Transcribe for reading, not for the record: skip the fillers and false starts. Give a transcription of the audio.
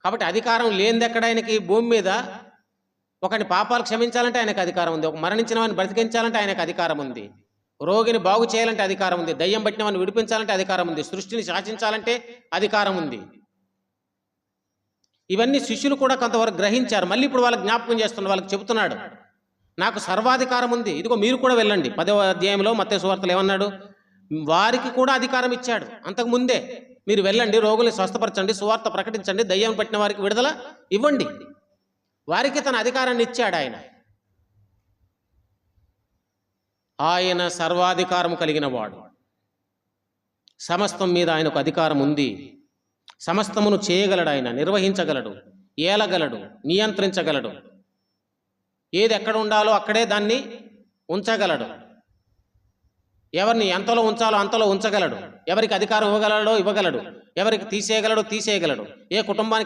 కాబట్టి అధికారం లేనిదెక్కడ ఆయనకి భూమి మీద? ఒకని పాపాలు క్షమించాలంటే ఆయనకు అధికారం ఉంది, ఒక మరణించిన వాడిని బ్రతికించాలంటే ఆయనకు అధికారం ఉంది, రోగిని బాగు చేయాలంటే అధికారం ఉంది, దయ్యం పట్టిన వాడిని విడిపించాలంటే అధికారం ఉంది, సృష్టిని శాసించాలంటే అధికారం ఉంది. ఇవన్నీ శిష్యులు కూడా కొంతవరకు గ్రహించారు. మళ్ళీ ఇప్పుడు వాళ్ళకి జ్ఞాపకం చేస్తున్నాడు, వాళ్ళకి చెబుతున్నాడు, నాకు సర్వాధికారం ఉంది, ఇదిగో మీరు కూడా వెళ్ళండి. 10వ అధ్యాయంలో మత్తయి సువార్తలో ఏమన్నాడు? వారికి కూడా అధికారం ఇచ్చాడు అంతకుముందే. మీరు వెళ్ళండి, రోగుల్ని స్వస్థపరచండి, సువార్త ప్రకటించండి, దయ్యం పట్టిన వారికి విడుదల ఇవ్వండి. వారికి తన అధికారాన్ని ఇచ్చాడు ఆయన. ఆయన సర్వాధికారం కలిగిన వాడు. సమస్తం మీద ఆయనకు అధికారం ఉంది. సమస్తమును చేయగలడు, ఆయన నిర్వహించగలడు, ఏలగలడు, నియంత్రించగలడు. ఏది ఎక్కడ ఉండాలో అక్కడే దాన్ని ఉంచగలడు. ఎవరిని ఎంతలో ఉంచాలో అంతలో ఉంచగలడు. ఎవరికి అధికారం ఇవ్వగలడో ఇవ్వగలడు, ఎవరికి తీసేయగలడో తీసేయగలడు. ఏ కుటుంబానికి